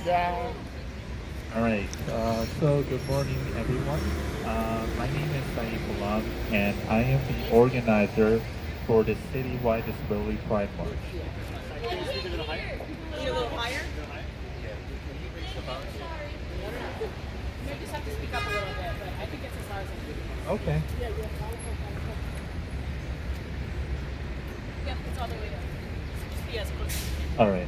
All right. So good morning, everyone. My name is Saeed Salam, and I am the organizer for the Citywide Disability Pride March. Can you speak a little higher? A little higher? Yeah. Can you raise the volume? You just have to speak up a little bit, but I think it's as hard as I can. Okay. Yep, it's all the way up. Just be as close as you can. All right.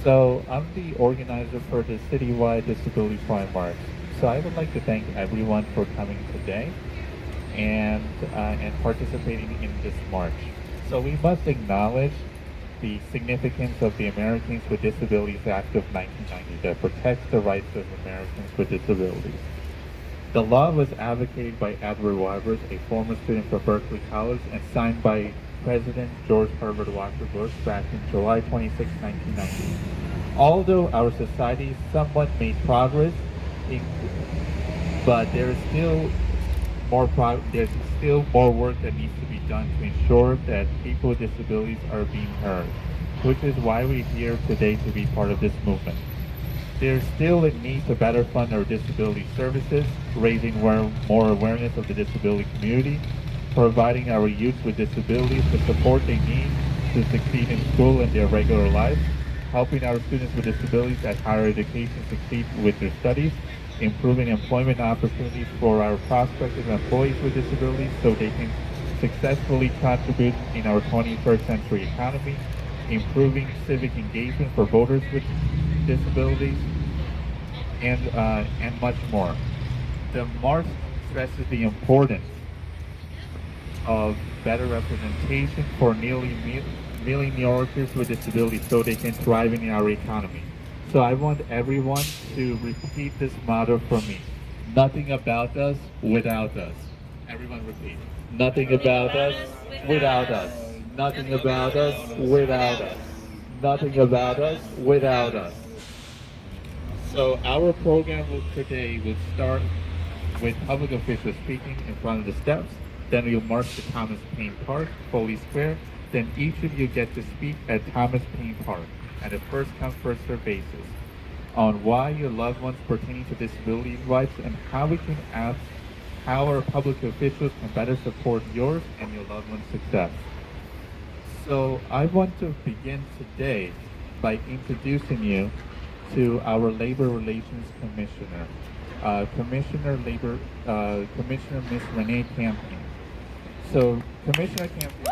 So I'm the organizer for the Citywide Disability Pride March. So I would like to thank everyone for coming today and participating in this march. So we must acknowledge the significance of the Americans with Disabilities Act of 1990 that protects the rights of Americans with disabilities. The law was advocated by Edward Wybers, a former student from Berkeley College, and signed by President George Herbert Walker Bush back in July 26, 1990. Although our society somewhat made progress, in, but there's still more work that needs to be done to ensure that people with disabilities are being heard, which is why we're here today to be part of this movement. There's still a need to better fund our disability services, raising more awareness of the disability community, providing our youth with disabilities the support they need to succeed in school and their regular lives, helping our students with disabilities at higher education succeed with their studies, improving employment opportunities for our prospective employees with disabilities so they can successfully contribute in our 21st century economy, improving civic engagement for voters with disabilities, and much more. The march stresses the importance of better representation for nearly million New Yorkers with disabilities so they can thrive in our economy. So I want everyone to repeat this motto for me. Nothing about us without us. Everyone repeat. Nothing about us without us. Nothing about us without us. Nothing about us without us. So our program today will start with public officials speaking in front of the steps. Then we'll march to Thomas Paine Park, Foley Square. Then each of you get to speak at Thomas Paine Park at a first come first served basis on why your loved ones pertaining to disability rights and how we can ask how our public officials can better support yours and your loved ones' success. So I want to begin today by introducing you to our Labor Relations Commissioner, Commissioner Ms. Renee Campion. So Commissioner Campion.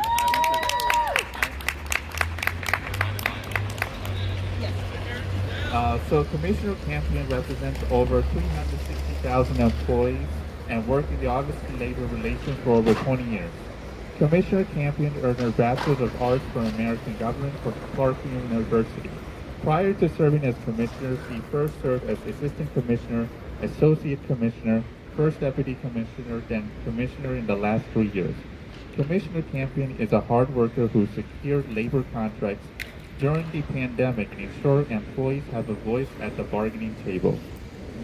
So Commissioner Campion represents over 360,000 employees and worked in the Office of Labor Relations for over 20 years. Commissioner Campion earned her Bachelor of Arts from American Government from Clark University. Prior to serving as Commissioner, she first served as Assistant Commissioner, Associate Commissioner, First Deputy Commissioner, then Commissioner in the last 3 years. Commissioner Campion is a hard worker who secured labor contracts during the pandemic and ensured employees have a voice at the bargaining table.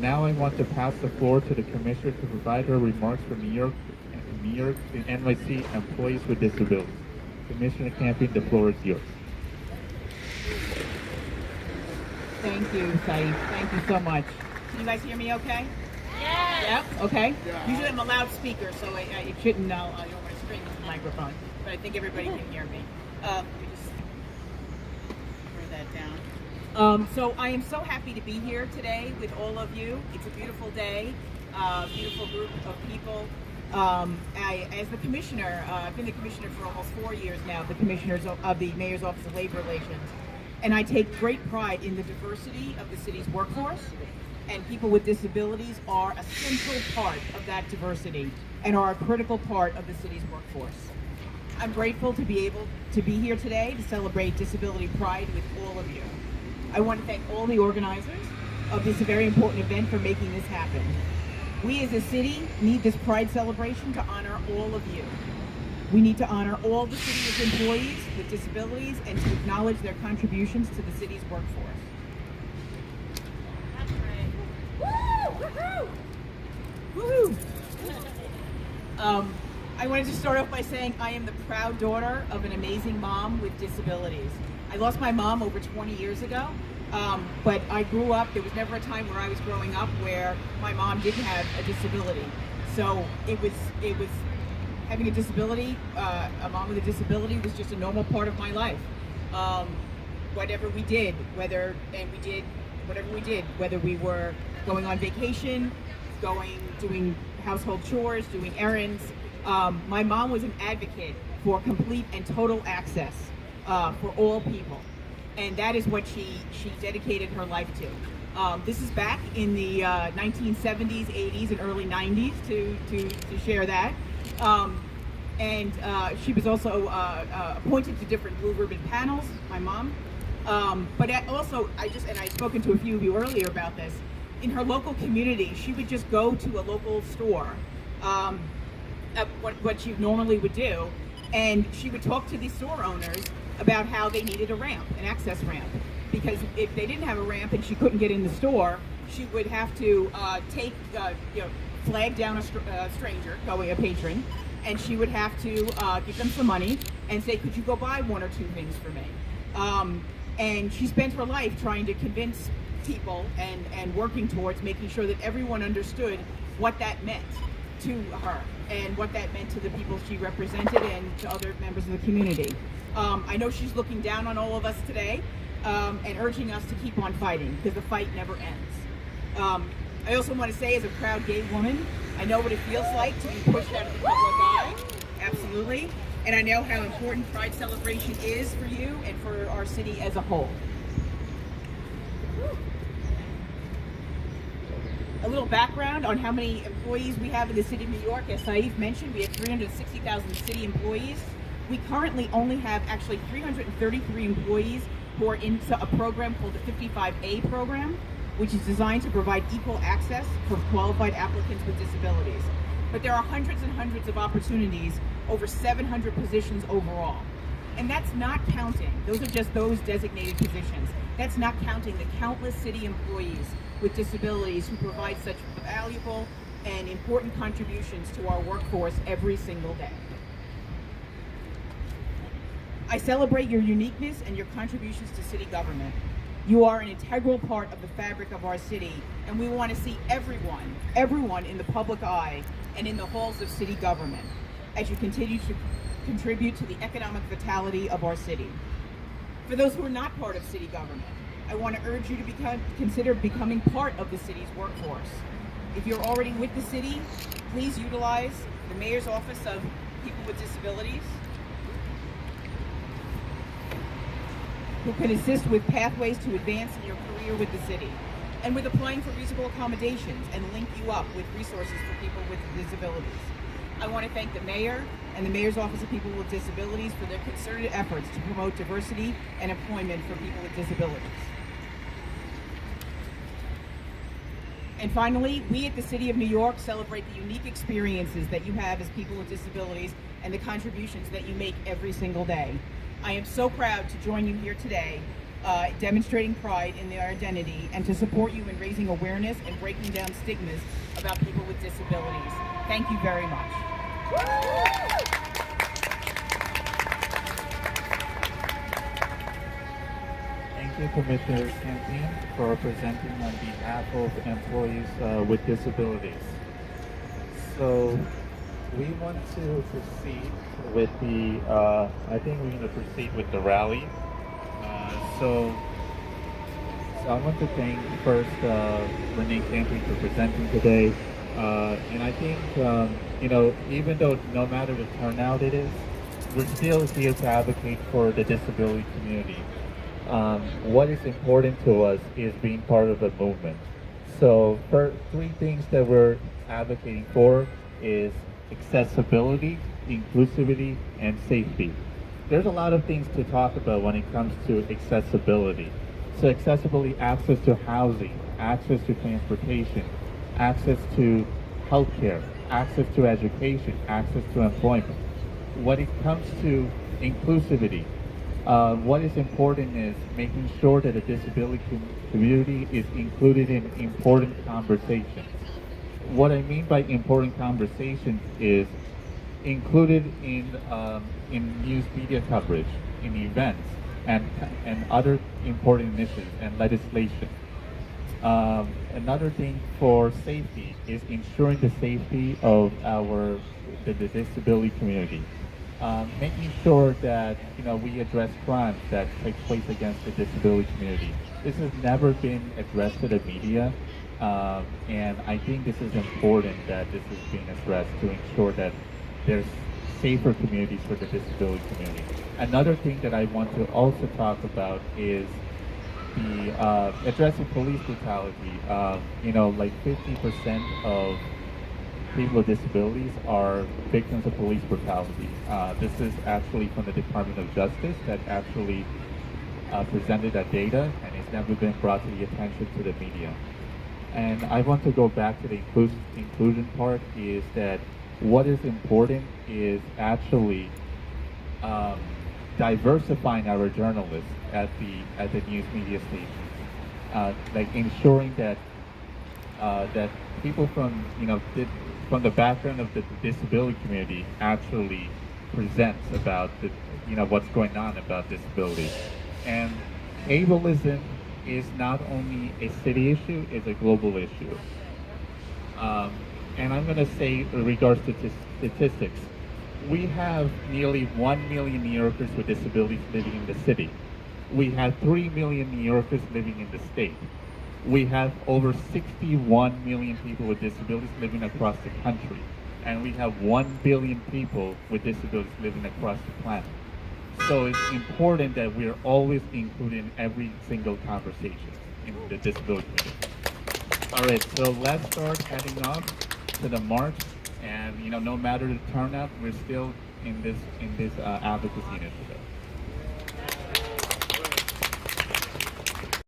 Now I want to pass the floor to the Commissioner to provide her remarks for New York and NYC employees with disabilities. Commissioner Campion, the floor is yours. Thank you, Saeed. Thank you so much. Can you guys hear me okay? Yes. Yep, okay. Usually I'm a loudspeaker, so it shouldn't know over my screen with the microphone. But I think everybody can hear me. Let me just turn that down. So I am so happy to be here today with all of you. It's a beautiful day, beautiful group of people. As the commissioner, I've been the commissioner for almost 4 years now, the commissioners of the Mayor's Office of Labor Relations. And I take great pride in the diversity of the city's workforce, and people with disabilities are a central part of that diversity and are a critical part of the city's workforce. I'm grateful to be able to be here today to celebrate Disability Pride with all of you. I want to thank all the organizers of this very important event for making this happen. We as a city need this Pride celebration to honor all of you. We need to honor all the city's employees with disabilities and to acknowledge their contributions to the city's workforce. That's right. Woo! Woohoo! I wanted to start off by saying I am the proud daughter of an amazing mom with disabilities. I lost my mom over 20 years ago, But I grew up, there was never a time where I was growing up where my mom didn't have a disability. So it was having a disability, a mom with a disability was just a normal part of my life. Whatever we did, whether we were going on vacation, doing household chores, doing errands. My mom was an advocate for complete and total access for all people. And that is what she dedicated her life to. This is back in the 1970s, 80s, and early 90s to share that. And she was also appointed to different blue ribbon panels, my mom. But also, I've spoken to a few of you earlier about this. In her local community, she would just go to a local store, what she normally would do, and she would talk to the store owners about how they needed a ramp, an access ramp. Because if they didn't have a ramp and she couldn't get in the store, she would have to flag down a stranger, a patron, and she would have to give them some money and say, could you go buy one or two things for me? And she spent her life trying to convince people and working towards making sure that everyone understood what that meant to her and what that meant to the people she represented and to other members of the community. I know she's looking down on all of us today and urging us to keep on fighting because the fight never ends. I also want to say, as a proud gay woman, I know what it feels like to be pushed out of the public eye. Absolutely. And I know how important Pride celebration is for you and for our city as a whole. A little background on how many employees we have in the city of New York. As Saif mentioned, we have 360,000 city employees. We currently only have actually 333 employees who are in a program called the 55A program, which is designed to provide equal access for qualified applicants with disabilities. But there are hundreds and hundreds of opportunities, over 700 positions overall. And that's not counting, those are just those designated positions. That's not counting the countless city employees with disabilities who provide such valuable and important contributions to our workforce every single day. I celebrate your uniqueness and your contributions to city government. You are an integral part of the fabric of our city, and we want to see everyone in the public eye and in the halls of city government as you continue to contribute to the economic vitality of our city. For those who are not part of city government, I want to urge you to consider becoming part of the city's workforce. If you're already with the city, please utilize the Mayor's Office of People with Disabilities, who can assist with pathways to advance in your career with the city, and with applying for reasonable accommodations and link you up with resources for people with disabilities. I want to thank the Mayor and the Mayor's Office of People with Disabilities for their concerted efforts to promote diversity and employment for people with disabilities. And finally, we at the City of New York celebrate the unique experiences that you have as people with disabilities and the contributions that you make every single day. I am so proud to join you here today, demonstrating pride in their identity and to support you in raising awareness and breaking down stigmas about people with disabilities. Thank you very much. Thank you, Commissioner Campion, for presenting on behalf of employees with disabilities. So we want to proceed with the, I think we're going to proceed with the rally. So I want to thank first Renee Campion for presenting today. And I think, even though no matter the turnout it is, we're still here to advocate for the disability community. What is important to us is being part of the movement. So for three things that we're advocating for is accessibility, inclusivity, and safety. There's a lot of things to talk about when it comes to accessibility. So accessibility, access to housing, access to transportation, access to healthcare, access to education, access to employment. When it comes to inclusivity, what is important is making sure that the disability community is included in important conversations. What I mean by important conversations is included in news media coverage, in events, and other important initiatives and legislation. Another thing for safety is ensuring the safety of the disability community. Making sure that we address crimes that take place against the disability community. This has never been addressed to the media, and I think this is important that this is being addressed to ensure that there's safer communities for the disability community. Another thing that I want to also talk about is the addressing police brutality. Like 50% of people with disabilities are victims of police brutality. This is actually from the Department of Justice that actually presented that data, and it's never been brought to the attention to the media. And I want to go back to the inclusion part, is that what is important is actually diversifying our journalists at the news media stations, like ensuring that that people from from the background of the disability community actually presents about what's going on about disability. And ableism is not only a city issue; it's a global issue. And I'm going to say, in regards to statistics, we have nearly 1 million New Yorkers with disabilities living in the city. We have 3 million New Yorkers living in the state. We have over 61 million people with disabilities living across the country. And we have 1 billion people with disabilities living across the planet. So it's important that we're always included in every single conversation in the disability community. All right, so let's start heading off to the march. And no matter the turnout, we're still in this advocacy initiative.